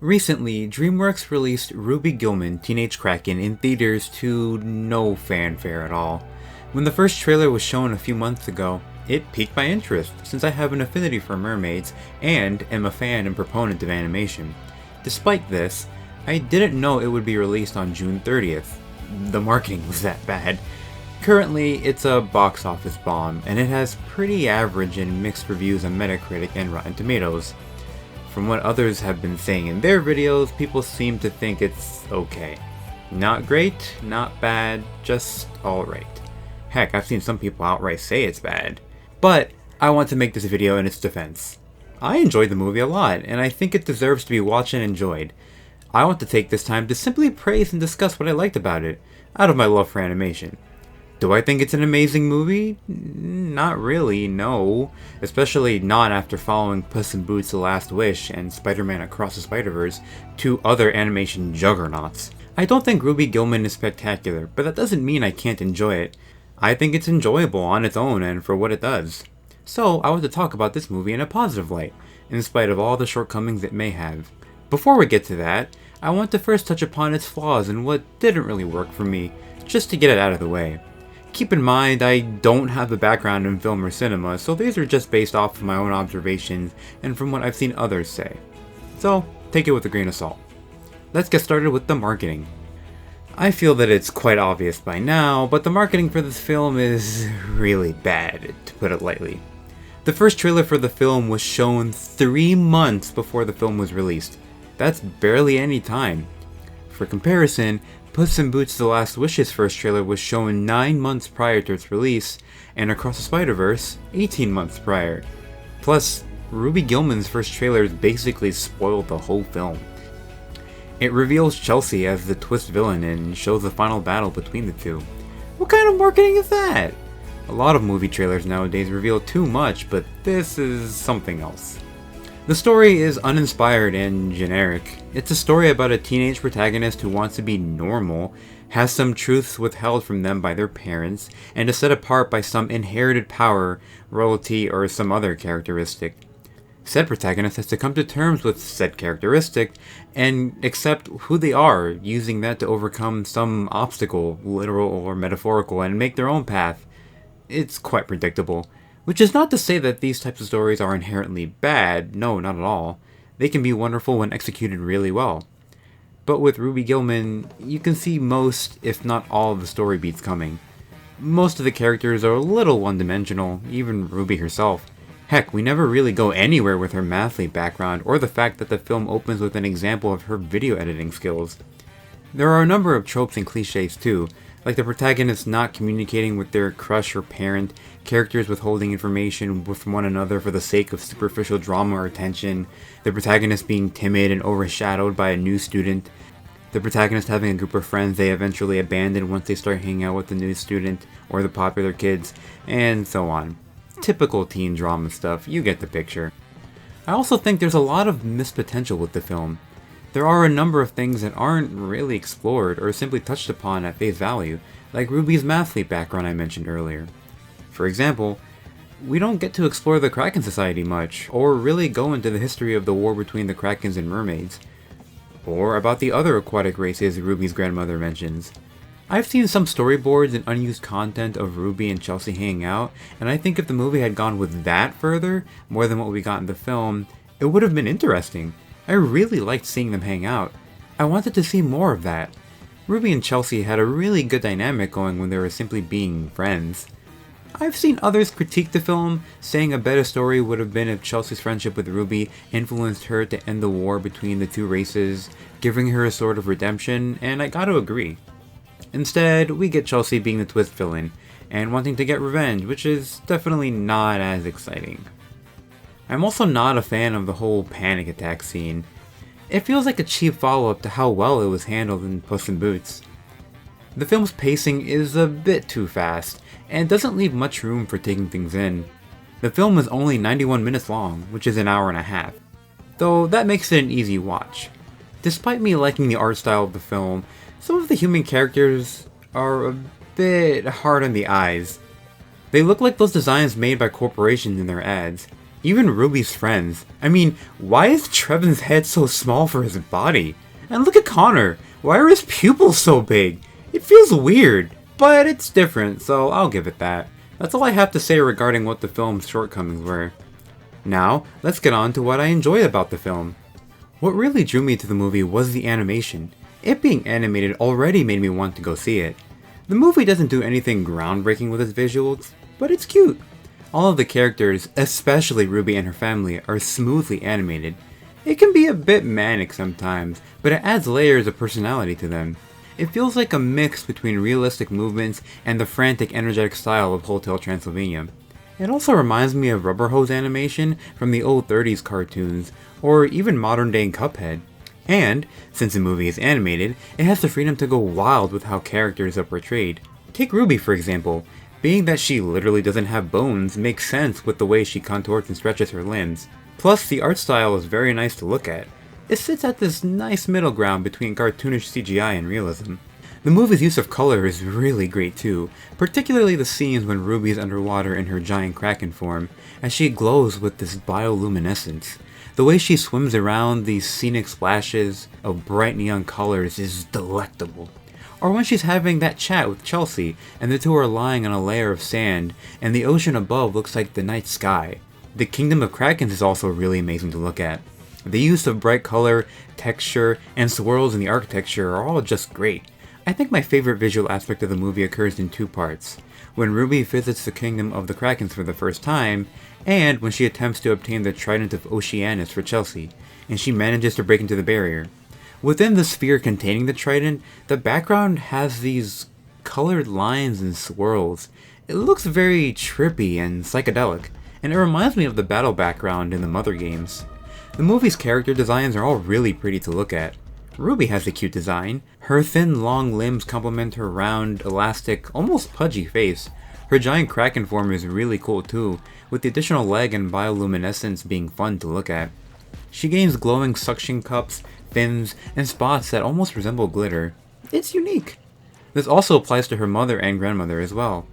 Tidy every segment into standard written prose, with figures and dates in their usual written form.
Recently, DreamWorks released Ruby Gillman Teenage Kraken in theaters to no fanfare at all. When the first trailer was shown a few months ago, it piqued my interest since I have an affinity for mermaids and am a fan and proponent of animation. Despite this, I didn't know it would be released on June 30th. The marketing was that bad. Currently, it's a box office bomb, and it has pretty average and mixed reviews on Metacritic and Rotten Tomatoes. From what others have been saying in their videos, people seem to think it's okay. Not great, not bad, just alright. Heck, I've seen some people outright say it's bad. But I want to make this video in its defense. I enjoyed the movie a lot, and I think it deserves to be watched and enjoyed. I want to take this time to simply praise and discuss what I liked about it, out of my love for animation. Do I think it's an amazing movie? Not really, no. Especially not after following Puss in Boots: The Last Wish and Spider-Man Across the Spider-Verse, two other animation juggernauts. I don't think Ruby Gillman is spectacular, but that doesn't mean I can't enjoy it. I think it's enjoyable on its own and for what it does. So I want to talk about this movie in a positive light, in spite of all the shortcomings it may have. Before we get to that, I want to first touch upon its flaws and what didn't really work for me, just to get it out of the way. Keep in mind, I don't have a background in film or cinema, so these are just based off of my own observations and from what I've seen others say. So, take it with a grain of salt. Let's get started with the marketing. I feel that it's quite obvious by now, but the marketing for this film is really bad, to put it lightly. The first trailer for the film was shown 3 months before the film was released. That's barely any time. For comparison, Puss in Boots: The Last Wish's first trailer was shown 9 months prior to its release, and Across the Spider-Verse 18 months prior. Plus, Ruby Gillman's first trailer basically spoiled the whole film. It reveals Chelsea as the twist villain and shows the final battle between the two. What kind of marketing is that? A lot of movie trailers nowadays reveal too much, but this is something else. The story is uninspired and generic. It's a story about a teenage protagonist who wants to be normal, has some truths withheld from them by their parents, and is set apart by some inherited power, royalty, or some other characteristic. Said protagonist has to come to terms with said characteristic and accept who they are, using that to overcome some obstacle, literal or metaphorical, and make their own path. It's quite predictable. Which is not to say that these types of stories are inherently bad, no, not at all. They can be wonderful when executed really well. But with Ruby Gillman, you can see most, if not all, of the story beats coming. Most of the characters are a little one-dimensional, even Ruby herself. Heck, we never really go anywhere with her mathlete background or the fact that the film opens with an example of her video editing skills. There are a number of tropes and cliches too, like the protagonist not communicating with their crush or parent, characters withholding information from one another for the sake of superficial drama or attention, the protagonist being timid and overshadowed by a new student, the protagonist having a group of friends they eventually abandon once they start hanging out with the new student or the popular kids, and so on. Typical teen drama stuff, you get the picture. I also think there's a lot of missed potential with the film. There are a number of things that aren't really explored or simply touched upon at face value, like Ruby's mathlete background I mentioned earlier. For example, we don't get to explore the Kraken Society much, or really go into the history of the war between the Krakens and mermaids, or about the other aquatic races Ruby's grandmother mentions. I've seen some storyboards and unused content of Ruby and Chelsea hanging out, and I think if the movie had gone with that further, more than what we got in the film, it would have been interesting. I really liked seeing them hang out. I wanted to see more of that. Ruby and Chelsea had a really good dynamic going when they were simply being friends. I've seen others critique the film, saying a better story would have been if Chelsea's friendship with Ruby influenced her to end the war between the two races, giving her a sort of redemption, and I gotta agree. Instead, we get Chelsea being the twist villain, and wanting to get revenge, which is definitely not as exciting. I'm also not a fan of the whole panic attack scene. It feels like a cheap follow-up to how well it was handled in Puss in Boots. The film's pacing is a bit too fast, and doesn't leave much room for taking things in. The film is only 91 minutes long, which is an hour and a half, though that makes it an easy watch. Despite me liking the art style of the film, some of the human characters are a bit hard on the eyes. They look like those designs made by corporations in their ads. Even Ruby's friends. I mean, why is Treven's head so small for his body? And look at Connor. Why are his pupils so big? It feels weird, but it's different, so I'll give it that. That's all I have to say regarding what the film's shortcomings were. Now, let's get on to what I enjoyed about the film. What really drew me to the movie was the animation. It being animated already made me want to go see it. The movie doesn't do anything groundbreaking with its visuals, but it's cute. All of the characters, especially Ruby and her family, are smoothly animated. It can be a bit manic sometimes, but it adds layers of personality to them. It feels like a mix between realistic movements and the frantic, energetic style of Hotel Transylvania. It also reminds me of Rubber Hose animation from the old 30s cartoons, or even modern day Cuphead. And, since the movie is animated, it has the freedom to go wild with how characters are portrayed. Take Ruby for example. Being that she literally doesn't have bones makes sense with the way she contorts and stretches her limbs. Plus, the art style is very nice to look at. It sits at this nice middle ground between cartoonish CGI and realism. The movie's use of color is really great too, particularly the scenes when Ruby is underwater in her giant kraken form, as she glows with this bioluminescence. The way she swims around these scenic splashes of bright neon colors is delectable. Or when she's having that chat with Chelsea, and the two are lying on a layer of sand, and the ocean above looks like the night sky. The Kingdom of Krakens is also really amazing to look at. The use of bright color, texture, and swirls in the architecture are all just great. I think my favorite visual aspect of the movie occurs in two parts. When Ruby visits the Kingdom of the Krakens for the first time, and when she attempts to obtain the Trident of Oceanus for Chelsea, and she manages to break into the barrier. Within the sphere containing the trident, the background has these colored lines and swirls. It looks very trippy and psychedelic, and it reminds me of the battle background in the Mother games. The movie's character designs are all really pretty to look at. Ruby has a cute design. Her thin, long limbs complement her round, elastic, almost pudgy face. Her giant kraken form is really cool too, with the additional leg and bioluminescence being fun to look at. She gains glowing suction cups, fins, and spots that almost resemble glitter. It's unique. This also applies to her mother and grandmother as well.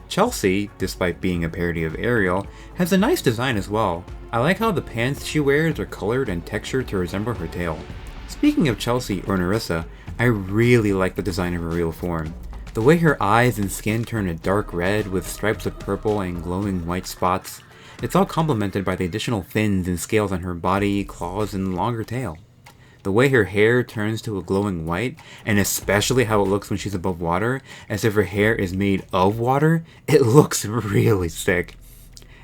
Chelsea, despite being a parody of Ariel, has a nice design as well. I like how the pants she wears are colored and textured to resemble her tail. Speaking of Chelsea, or Nerissa, I really like the design of her real form. The way her eyes and skin turn a dark red with stripes of purple and glowing white spots. It's all complemented by the additional fins and scales on her body, claws, and longer tail. The way her hair turns to a glowing white, and especially how it looks when she's above water, as if her hair is made of water, it looks really sick.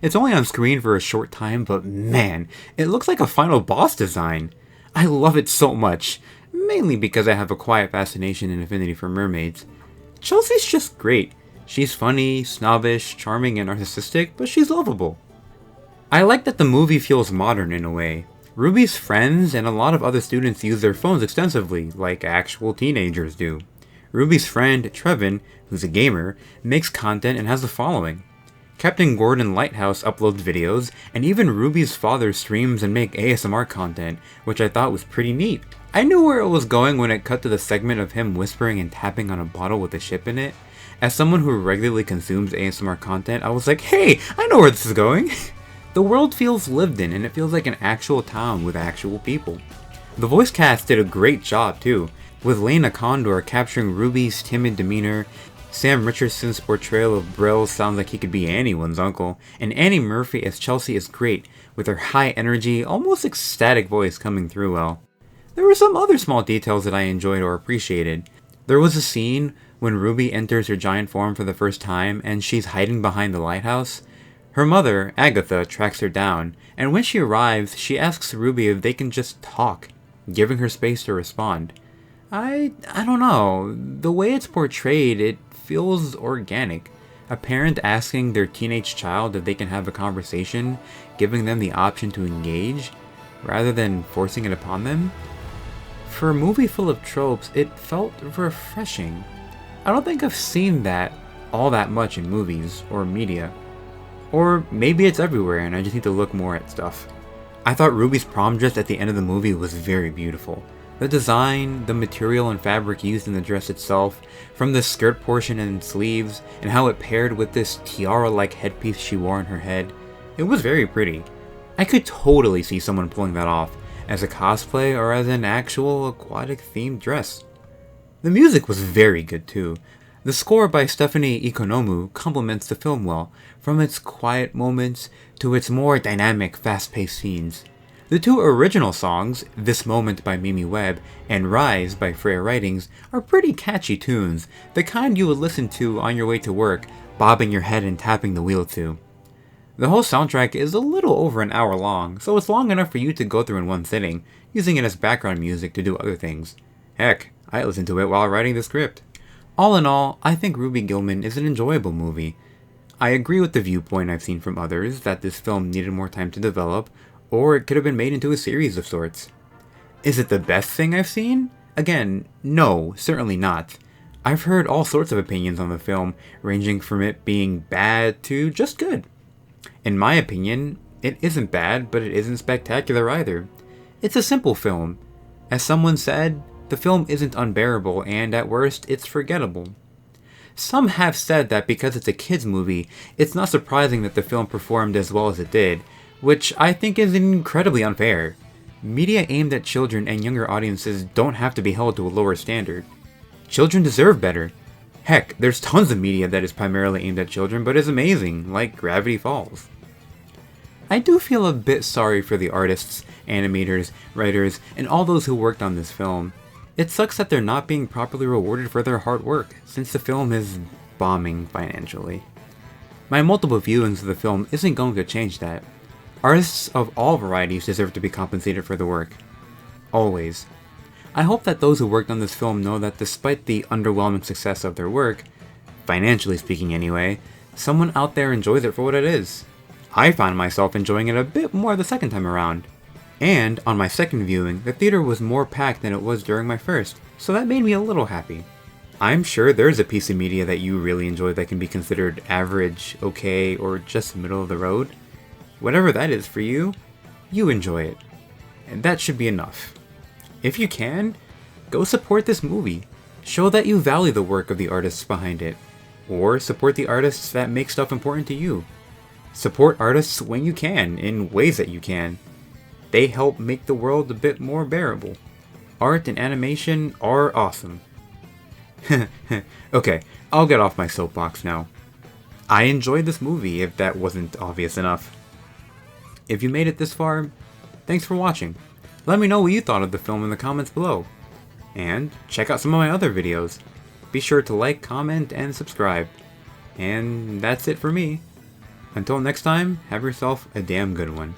It's only on screen for a short time, but man, it looks like a final boss design. I love it so much, mainly because I have a quiet fascination and affinity for mermaids. Chelsea's just great. She's funny, snobbish, charming, and narcissistic, but she's lovable. I like that the movie feels modern in a way. Ruby's friends and a lot of other students use their phones extensively, like actual teenagers do. Ruby's friend, Treven, who's a gamer, makes content and has a following. Captain Gordon Lighthouse uploads videos, and even Ruby's father streams and make ASMR content, which I thought was pretty neat. I knew where it was going when it cut to the segment of him whispering and tapping on a bottle with a ship in it. As someone who regularly consumes ASMR content, I was like, hey, I know where this is going! The world feels lived in, and it feels like an actual town with actual people. The voice cast did a great job too, with Lena Condor capturing Ruby's timid demeanor. Sam Richardson's portrayal of Brill sounds like he could be anyone's uncle, and Annie Murphy as Chelsea is great, with her high energy, almost ecstatic voice coming through well. There were some other small details that I enjoyed or appreciated. There was a scene when Ruby enters her giant form for the first time, and she's hiding behind the lighthouse. Her mother, Agatha, tracks her down, and when she arrives, she asks Ruby if they can just talk, giving her space to respond. I don't know, the way it's portrayed, it feels organic. A parent asking their teenage child if they can have a conversation, giving them the option to engage, rather than forcing it upon them. For a movie full of tropes, it felt refreshing. I don't think I've seen that all that much in movies or media. Or maybe it's everywhere and I just need to look more at stuff. I thought Ruby's prom dress at the end of the movie was very beautiful. The design, the material and fabric used in the dress itself, from the skirt portion and sleeves, and how it paired with this tiara-like headpiece she wore on her head, it was very pretty. I could totally see someone pulling that off, as a cosplay or as an actual aquatic themed dress. The music was very good too. The score by Stephanie Ikonomu complements the film well, from its quiet moments to its more dynamic, fast-paced scenes. The two original songs, This Moment by Mimi Webb and Rise by Freya Writings, are pretty catchy tunes, the kind you would listen to on your way to work, bobbing your head and tapping the wheel to. The whole soundtrack is a little over an hour long, so it's long enough for you to go through in one sitting, using it as background music to do other things. Heck, I listened to it while writing the script. All in all, I think Ruby Gillman is an enjoyable movie. I agree with the viewpoint I've seen from others that this film needed more time to develop, or it could have been made into a series of sorts. Is it the best thing I've seen? Again, no, certainly not. I've heard all sorts of opinions on the film, ranging from it being bad to just good. In my opinion, it isn't bad, but it isn't spectacular either. It's a simple film. As someone said, the film isn't unbearable, and at worst, it's forgettable. Some have said that because it's a kids' movie, it's not surprising that the film performed as well as it did, which I think is incredibly unfair. Media aimed at children and younger audiences don't have to be held to a lower standard. Children deserve better. Heck, there's tons of media that is primarily aimed at children but is amazing, like Gravity Falls. I do feel a bit sorry for the artists, animators, writers, and all those who worked on this film. It sucks that they're not being properly rewarded for their hard work, since the film is bombing financially. My multiple viewings of the film isn't going to change that. Artists of all varieties deserve to be compensated for the work. Always. I hope that those who worked on this film know that despite the underwhelming success of their work, financially speaking anyway, someone out there enjoys it for what it is. I found myself enjoying it a bit more the second time around. And, on my second viewing, the theater was more packed than it was during my first, so that made me a little happy. I'm sure there's a piece of media that you really enjoy that can be considered average, okay, or just middle of the road. Whatever that is for you, you enjoy it. And that should be enough. If you can, go support this movie. Show that you value the work of the artists behind it. Or support the artists that make stuff important to you. Support artists when you can, in ways that you can. They help make the world a bit more bearable. Art and animation are awesome. Okay, I'll get off my soapbox now. I enjoyed this movie, if that wasn't obvious enough. If you made it this far, thanks for watching. Let me know what you thought of the film in the comments below. And check out some of my other videos. Be sure to like, comment, and subscribe. And that's it for me. Until next time, have yourself a damn good one.